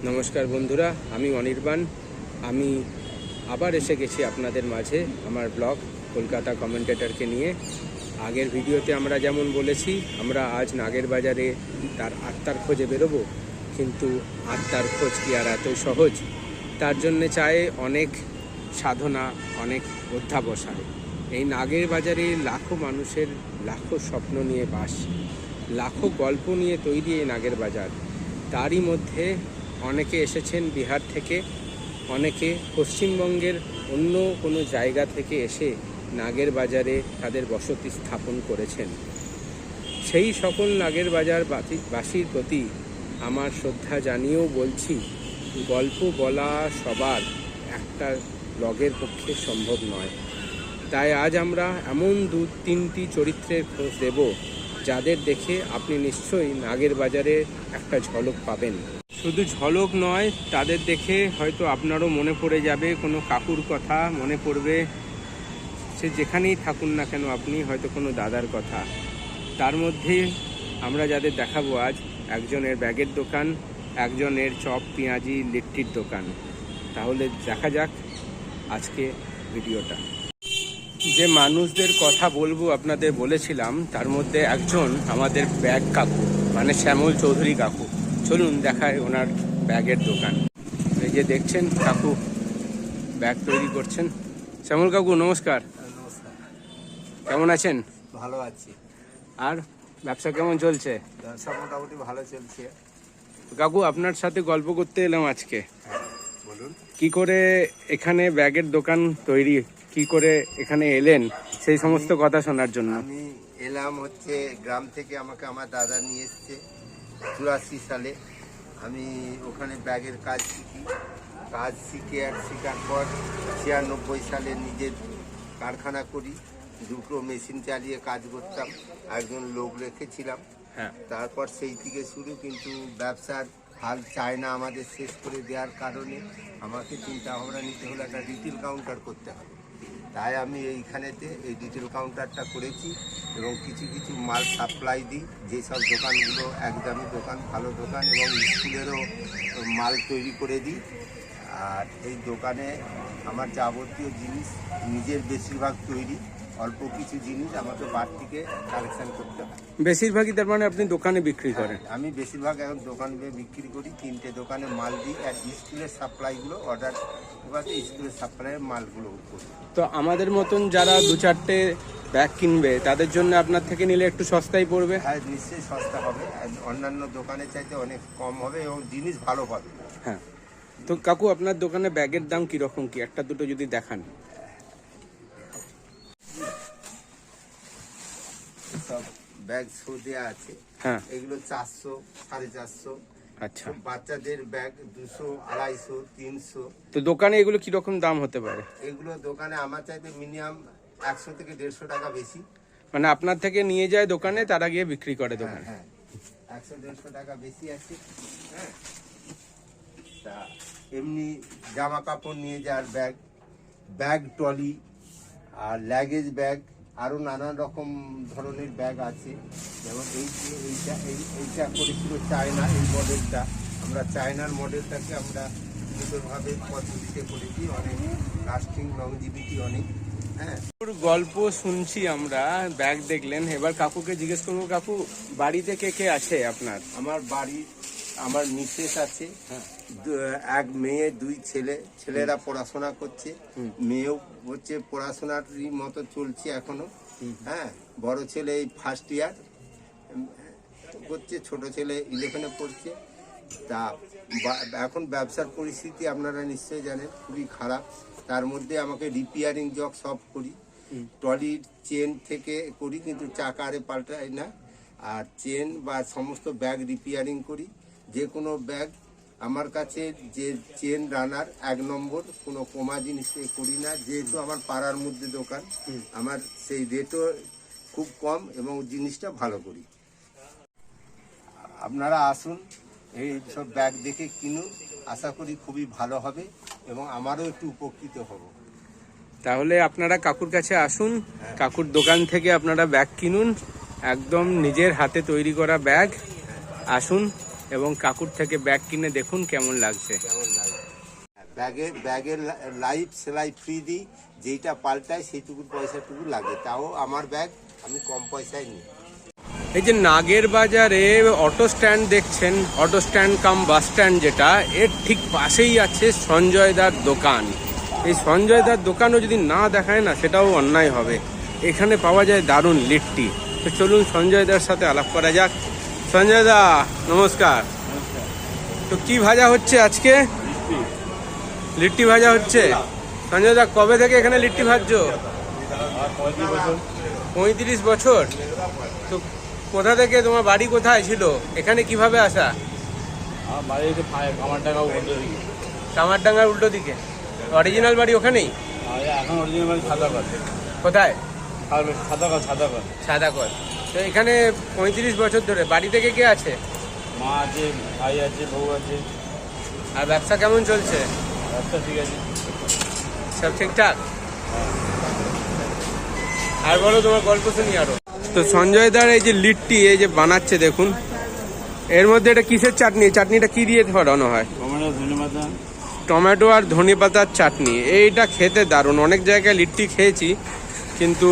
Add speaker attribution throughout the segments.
Speaker 1: নমস্কার বন্ধুরা, আমি অনির্বাণ। আমি আবার এসে গেছি আপনাদের মাঝে আমার ব্লগ কলকাতা কমেন্টেটরকে নিয়ে। আগের ভিডিওতে আমরা যেমন বলেছি, আমরা আজ নাগের বাজারে তার আত্মার খোঁজে বেরোবো, কিন্তু আত্মার খোঁজ কি আর এতই সহজ? তার জন্যে চাই অনেক সাধনা, অনেক অধ্যাবসায়। এই নাগের বাজারে লাখো মানুষের লাখো স্বপ্ন নিয়ে বাস, লাখো গল্প নিয়ে তৈরি এই নাগের বাজার। তারই মধ্যে অনেকে এসেছেন বিহার থেকে, অনেকে পশ্চিমবঙ্গের অন্য কোনো জায়গা থেকে এসে নাগের বাজারে তাদের বসতি স্থাপন করেছেন। সেই সকল নাগের বাজার বাসীর প্রতি আমার শ্রদ্ধা জানিয়েও বলছি, গল্প বলা সবার একটা ব্লগের পক্ষে সম্ভব নয়। তাই আজ আমরা এমন 2-3টি চরিত্রের খোঁজ দেব, যাদের দেখে আপনি নিশ্চয়ই নাগের বাজারে একটা ঝলক পাবেন। শুধু ঝলক নয়, তাদের দেখে হয়তো আপনারও মনে পড়ে যাবে কোনো কাকুর কথা, মনে পড়বে সে যেখানেই থাকুন না কেন আপনি, হয়তো কোনো দাদার কথা। তার মধ্যে আমরা যাদের দেখাবো আজ, একজনের ব্যাগের দোকান, একজনের চপ পেঁয়াজি লিট্টির দোকান। তাহলে দেখা যাক আজকে ভিডিওটা। যে মানুষদের কথা বলবো আপনাদের বলেছিলাম, তার মধ্যে একজন আমাদের ব্যাগ কাকু, মানে শ্যামল চৌধুরী কাকু। চলুন দেখায় ওনার ব্যাগের দোকান। এই যে দেখছেন কাকু ব্যাগ তৈরি করছেন। শ্যামল কাকু নমস্কার।
Speaker 2: নমস্কার।
Speaker 1: কেমন আছেন?
Speaker 2: ভালো আছি।
Speaker 1: আর ব্যবসা কেমন চলছে?
Speaker 2: ব্যবসা মোটামুটি ভালো চলছে।
Speaker 1: কাকু আপনার সাথে গল্প করতে এলাম আজকে।
Speaker 2: বলুন।
Speaker 1: কি করে এখানে ব্যাগের দোকান তৈরি, কি করে এখানে এলেন, সেই সমস্ত কথা শোনার জন্য।
Speaker 2: আমি এলাম হচ্ছে গ্রাম থেকে, আমাকে আমার দাদা নিয়ে এসছে 84 সালে। আমি ওখানে ব্যাগের কাজ শিখে আর শেখার পর 96 সালে নিজের কারখানা করি। দুটো মেশিন চালিয়ে কাজ করতাম, একজন লোক রেখেছিলাম।
Speaker 1: হ্যাঁ।
Speaker 2: তারপর সেই থেকে শুরু, কিন্তু ব্যবসার হাল চায় না আমাদের শেষ করে দেওয়ার কারণে আমাকে চিন্তা ভাবনা নিতে হলো, একটা রিটেল কাউন্টার করতে হবে। তাই আমি এইখানেতে এই রিটেল কাউন্টারটা করেছি এবং কিছু কিছু মাল সাপ্লাই দিই, যেসব দোকানগুলো একদমই দোকান, ভালো দোকান, এবং স্কুলেরও মাল তৈরি করে দিই। আর এই দোকানে আমার যাবতীয় জিনিস নিজের বেশিরভাগ তৈরি, অল্প কিছু জিনিস আমাকে বার থেকে কালেকশন করতে হয়।
Speaker 1: বেশিরভাগই তার মানে আপনি দোকানে বিক্রি করেন?
Speaker 2: আমি বেশিরভাগ এখন দোকানে বিক্রি করি, 3টে দোকানে মাল দিই, আর স্কুলের সাপ্লাইগুলো অর্ডার এবারে স্কুলের সাপ্লাইয়ের মালগুলো করি।
Speaker 1: তো আমাদের মতন যারা 2-4টে ব্যাগ কিনবে, তাদের জন্য আপনার থেকে নিলে একটু সস্তায় পড়বে?
Speaker 2: হ্যাঁ, নিশ্চয়ই সস্তা হবে, অন্যান্য দোকানের চাইতে অনেক কম হবে এবং জিনিস ভালো পাবে।
Speaker 1: হ্যাঁ। তো কাকু আপনার দোকানে ব্যাগের দাম কিরকম, কি একটা দুটো যদি দেখান?
Speaker 2: সব ব্যাগ শো দেওয়া আছে।
Speaker 1: হ্যাঁ।
Speaker 2: এগুলো 400, 450।
Speaker 1: আচ্ছা।
Speaker 2: বাচ্চাদের ব্যাগ 200, 250, 300।
Speaker 1: তো দোকানে এগুলো কিরকম দাম হতে পারে?
Speaker 2: এগুলো দোকানে আমার চাইতে মিনিমাম 100 থেকে 150 টাকা বেশি।
Speaker 1: মানে আপনার থেকে নিয়ে যায় দোকানে, তারা গিয়ে বিক্রি করে দোকানে?
Speaker 2: হ্যাঁ, 100-150 টাকা বেশি আছে। হ্যাঁ। তা এমনি জামা কাপড় নিয়ে যাওয়ার ব্যাগ ট্রলি আর লাগেজ ব্যাগ, আরও নানান রকম ধরনের ব্যাগ আছে। যেমন এইটা করেছিল চায়না, এই মডেলটা আমরা চায়নার মডেলটাকে আমরা সুন্দরভাবে পদ্ধতিতে করেছি, অনেক লাস্টিং, লংজিভিটি অনেক। হ্যাঁ।
Speaker 1: গল্প শুনছি আমরা, ব্যাগ দেখলেন। এবার কাকুকে জিজ্ঞেস করবো, কাকু বাড়িতে কে কে আছে আপনার?
Speaker 2: আমার বাড়ি, আমার মিসেস আছে, এক মেয়ে, 2 ছেলে। ছেলেরা পড়াশোনা করছে, মেয়েও হচ্ছে পড়াশোনারই মতো চলছে এখনো। হ্যাঁ, বড় ছেলে এই ফার্স্ট ইয়ার করছে, ছোট ছেলে 11-এ পড়ছে। তা এখন ব্যবসার পরিস্থিতি আপনারা নিশ্চয়ই জানেন, খুবই খারাপ। তার মধ্যে আমাকে রিপেয়ারিং জব সব করি, ট্রলির চেন থেকে করি, কিন্তু চাকা আরে পাল্টাই না। আর চেন বা সমস্ত ব্যাগ রিপেয়ারিং করি। যে কোনো ব্যাগ আমার কাছে, যে চেন রানার 1 নম্বর, কোনো কমা জিনিস করি না। যেহেতু আমার পাড়ার মধ্যে দোকান, আমার সেই রেটও খুব কম এবং জিনিসটা ভালো করি। আপনারা আসুন, এই সব ব্যাগ দেখে কিনুন, আশা করি খুবই ভালো হবে এবং আমারও একটু উপকৃত হব।
Speaker 1: তাহলে আপনারা কাকুর কাছে আসুন, কাকুর দোকান থেকে আপনারা ব্যাগ কিনুন, একদম নিজের হাতে তৈরি করা ব্যাগ। আসুন, এবং কাকুর থেকে ব্যাগ কিনে দেখুন কেমন লাগছে।
Speaker 2: কেমন লাগে? ব্যাগের লাইফ সেলাই ফ্রি দিই, যেইটা পাল্টায় সেইটুকু পয়সাটুকু লাগে, তাও আমার ব্যাগ আমি কম পয়সায় নিই।
Speaker 1: এই যে নাগের বাজারে অটো স্ট্যান্ড দেখছেন, অটো স্ট্যান্ড কাম বাস স্ট্যান্ড যেটা, এর ঠিক পাশেই আছে সঞ্জয়দার দোকান। এই সঞ্জয়দার দোকানও যদি না দেখায় না সেটাও অন্যায় হবে। এখানে পাওয়া যায় দারুণ লিট্টি। তো চলুন সঞ্জয়দার সাথে আলাপ করা যাক। সঞ্জয়দা নমস্কার। তো কি ভাজা হচ্ছে আজকে? লিট্টি ভাজা হচ্ছে। সঞ্জয়দা কবে থেকে এখানে লিট্টি ভাজছো? 35 বছর। তো কোথা থেকে, তোমার বাড়ি কোথায় ছিল, এখানে কিভাবে আসা? কামারডাঙ্গার উল্টো দিকে। অরিজিনাল বাড়ি ওখানেই?
Speaker 3: এখন অরিজিনাল বাড়ি সাদাকল।
Speaker 1: কোথায়?
Speaker 3: সাদাকল।
Speaker 1: সাদাকল। তো এখানে 35 বছর ধরে। বাড়ি থেকে কে আছে?
Speaker 3: মা আছে, ভাই আছে, বউ আছে।
Speaker 1: আর ব্যবসা কেমন চলছে?
Speaker 3: ব্যবসা ঠিক আছে,
Speaker 1: সব ঠিকঠাক? আর বলো, তোমার গল্প শুনি আরো। তো সঞ্জয়দার এই যে লিট্টি এই যে বানাচ্ছে দেখুন, এর মধ্যে এটা কিসের চাটনি? চাটনিটা কি দিয়ে বানানো হয়?
Speaker 3: টমেটো, ধনেপাতা।
Speaker 1: টমেটো আর ধনেপাতার চাটনি। এইটা খেতে দারুণ। অনেক জায়গায় লিট্টি খেয়েছি, কিন্তু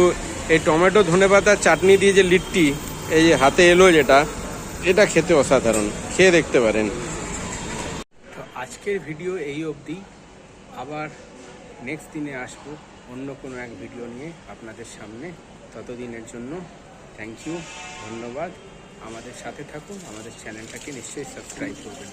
Speaker 1: এই টমেটো ধনেপাতার চাটনি দিয়ে যে লিট্টি এই যে হাতে এলো যেটা, এটা খেতে অসাধারণ। খেয়ে দেখতে পারেন। তো আজকের ভিডিও এই অবধি। আবার নেক্সট দিনে আসবো অন্য কোনো এক ভিডিও নিয়ে আপনাদের সামনে। ততদিনের জন্য থ্যাংক ইউ, ধন্যবাদ। আমাদের সাথে থাকুন, আমাদের চ্যানেলটাকে নিশ্চয়ই সাবস্ক্রাইব করবেন।